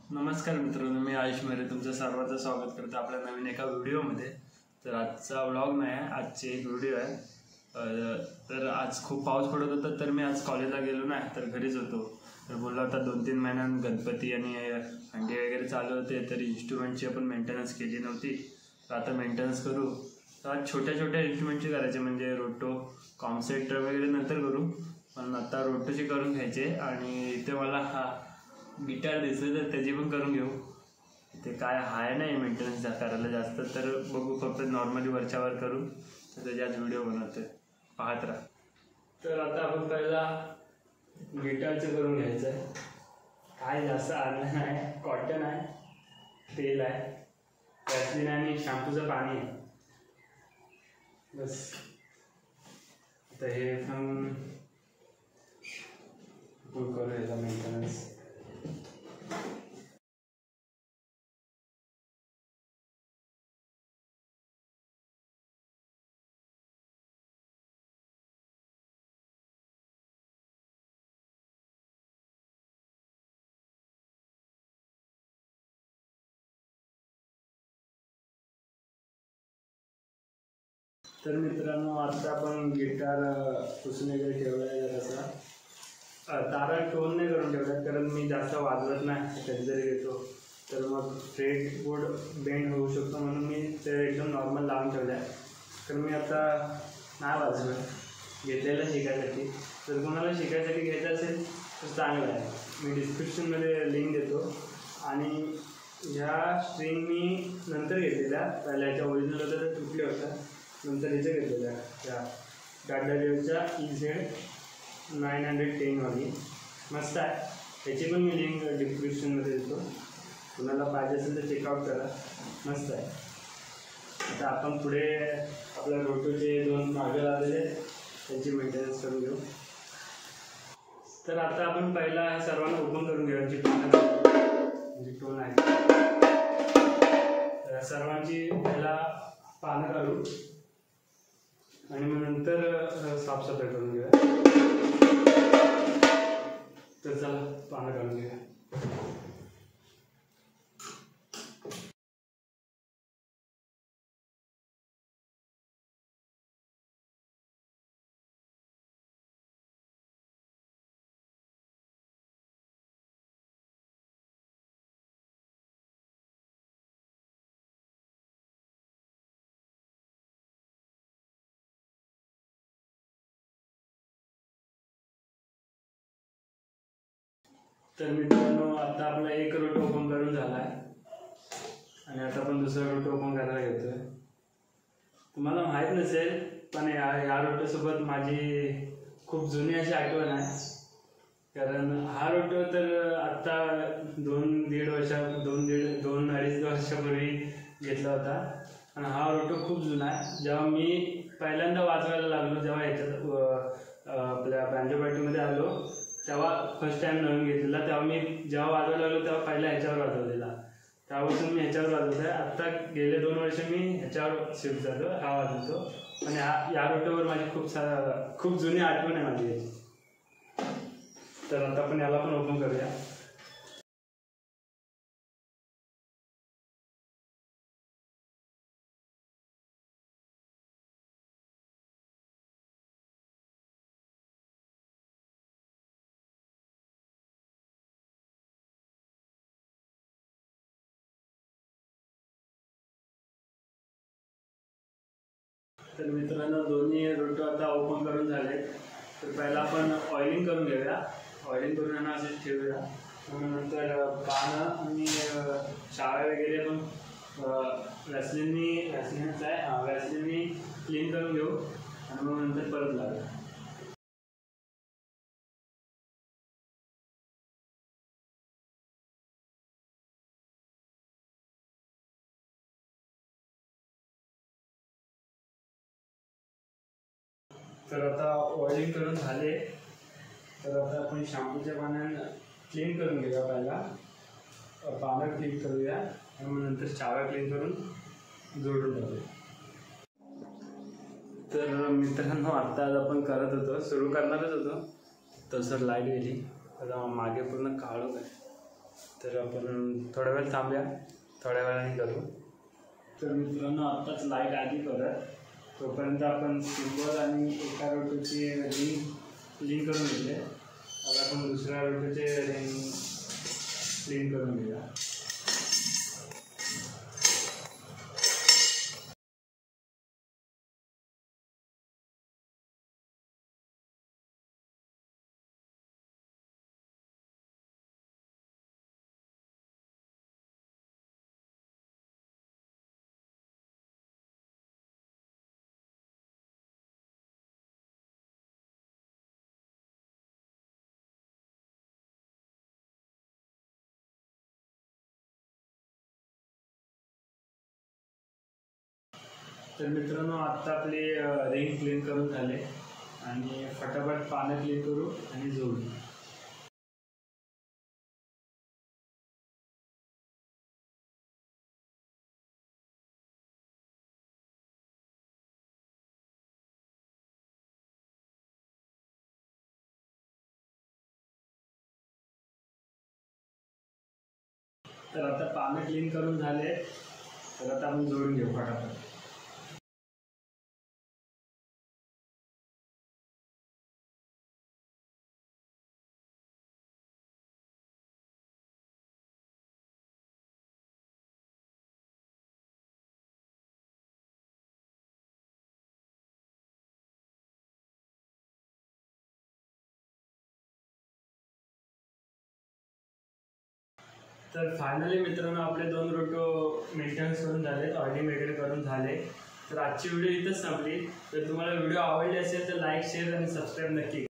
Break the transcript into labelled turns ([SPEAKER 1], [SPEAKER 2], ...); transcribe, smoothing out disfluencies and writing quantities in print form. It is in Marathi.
[SPEAKER 1] नमस्कार मित्रांनो, मी आयुष मेरे तुमचं सर्वांचं स्वागत करतो आपल्या नवीन एका व्हिडिओमध्ये। तर आजचा व्लॉग नाही आहे, आजची एक व्हिडिओ आहे। तर आज खूप पाऊस पडत होता, तर मी आज कॉलेजला गेलो नाही, तर घरीच होतो। तर बोलला होता 2-3 महिन्यात गणपती आणि हंडी वगैरे चालू होते, तर इन्स्ट्रुमेंटची आपण मेंटेनन्स केली नव्हती, तर आता मेंटेनन्स करू। तर आज छोट्या छोट्या इन्स्ट्रुमेंटची करायचे, म्हणजे रोटो कॉम्सेट वगैरे नंतर करू, पण आता रोटोची करून घ्यायचे। आणि इथे मला गिटार दिसलं तर त्याची पण करून घेऊ। ते काय आहे नाही मेंटेनन्स करायला जास्त, तर बघू, फक्त नॉर्मली वरच्यावर करू, तर त्याच्यात व्हिडिओ बनवते, पाहत राहा। तर आता आपण पहिला गिटारचं करून घ्यायचं आहे। काय जास्त आणलं नाही, कॉटन आहे, तेल आहे, वॅसलीन आणि शॅम्पूचं पाणी आहे, बस। आता हे पण करू याचा मेंटेनन्स। तर मित्रांनो, आता आपण गिटार पुसून वगैरे ठेवला आहे जरासा। तारा टोन नाही करून ठेवला, कारण मी जास्त वाजवत नाही, कधी जरी घेतो तर मग फ्रेट बोर्ड बेंड होऊ शकतो, म्हणून मी ते एकदम नॉर्मल लावून ठेवलं आहे। तर मी आता नाही वाजवत, घेतलेलं शिकायसाठी। जर कोणाला शिकायसाठी घ्यायचं असेल तर चांगलं आहे, मी डिस्क्रिप्शनमध्ये लिंक देतो। आणि ह्या स्ट्रिंग मी नंतर घेतलेल्या, पहिल्या ह्याच्या ओरिजिनल होत्या तर तुटल्या होत्या, नंतर ह्याच्या घेतलेल्या त्या डाटाडेवच्या EZ910 वाली, मस्त आहे। त्याची पण मी लिंक डिस्क्रिप्शनमध्ये देतो, कुणाला पाहिजे असेल तर चेकआउट करा, मस्त आहे। आता आपण पुढे आपल्या रोटोचे 2 मागे लावलेले त्यांची मेंटेनन्स करून घेऊ। तर आता आपण पहिला सर्वांना ओपन करून घेऊ, जी टोन आहे, तर सर्वांची पहिला पानं काढू आणि मग नंतर साफसफाई करून घेऊया। तर चला पानं काढून घेऊया। तर मित्रांनो, आता आपला एक रोटो ओपन करून झाला आहे आणि आता आपण दुसरा रोटो ओपन करायला घेतोय। तुम्हाला माहीत नसेल, पण या रोटोसोबत माझी खूप जुनी अशी आठवण आहे, कारण हा रोटो तर आत्ता 2-2.5 वर्षापूर्वी घेतला होता। आणि हा रोटो खूप जुना आहे। जेव्हा मी पहिल्यांदा वाजवायला लागलो, जेव्हा ह्याच्यात आपल्या बँजो पार्टीमध्ये आलो, तेव्हा फर्स्ट टाइम नवीन घेतलेला, तेव्हा मी जेव्हा वाजवायला लागलो तेव्हा पहिला ह्याच्यावर वाजवलेला, त्यापासून मी ह्याच्यावर वाजवत आहे। आत्ता गेले 2 वर्ष मी ह्याच्यावर शिफ्ट झालो, हा वाजवतो। आणि या रोटोवर माझी खूप जुनी आठवण आहे माझी याची। तर आता आपण याला पण ओपन करूया। तर मित्रांनो, दोन्ही रोटो आता ओपन करून झाले। तर पहिला आपण ऑइलिंग करून घेऊया, ऑइलिंग करून यांना असेच ठेवूया, नंतर पानं आणि शाळा वगैरे पण वॅसलीनच आहे, वॅसलीननी क्लीन करून घेऊ आणि मग नंतर परत लावूया। तर आता ऑइलिंग करून झाले, तर आता आपण शॅम्पूच्या पाण्यानं क्लीन करून घेऊया। पहिला पानं क्लीन करूया आणि मग नंतर चाव्या क्लीन करून जोडून टाकूया। तर मित्रांनो, आत्ता आज आपण करत होतो, सुरू करणारच होतो, तसं लाईट गेली, आता मागे पूर्ण काळोख आहे। तर आपण थोडा वेळ थांबूया, थोड्या वेळाने करू. तर मित्रांनो आत्ताच लाईट आली परत, तोपर्यंत आपण सिम्बॉल आणि एका रोटोची रिंग करून घेतले. आता आपण दुसऱ्या रोटोचे रिंग क्लीन करून घेऊया. तर मित्रांनो आत्ता आपले रिंग क्लीन करून झाले आणि फटाफट पानं क्लीन करू आणि जोडू. तर आता पानं क्लीन करून झाले, तर आता आपण जोडून घेऊ फटाफट. तर फायनली मित्रांनो आपले 2 रोटो मेंटेनन्स करून झाले, ऑइलिंग वगैरे करून झाले. तर आजची व्हिडिओ इथंच संपली. तर तुम्हाला व्हिडिओ आवडली असेल तर लाईक, शेअर आणि सबस्क्राईब नक्की.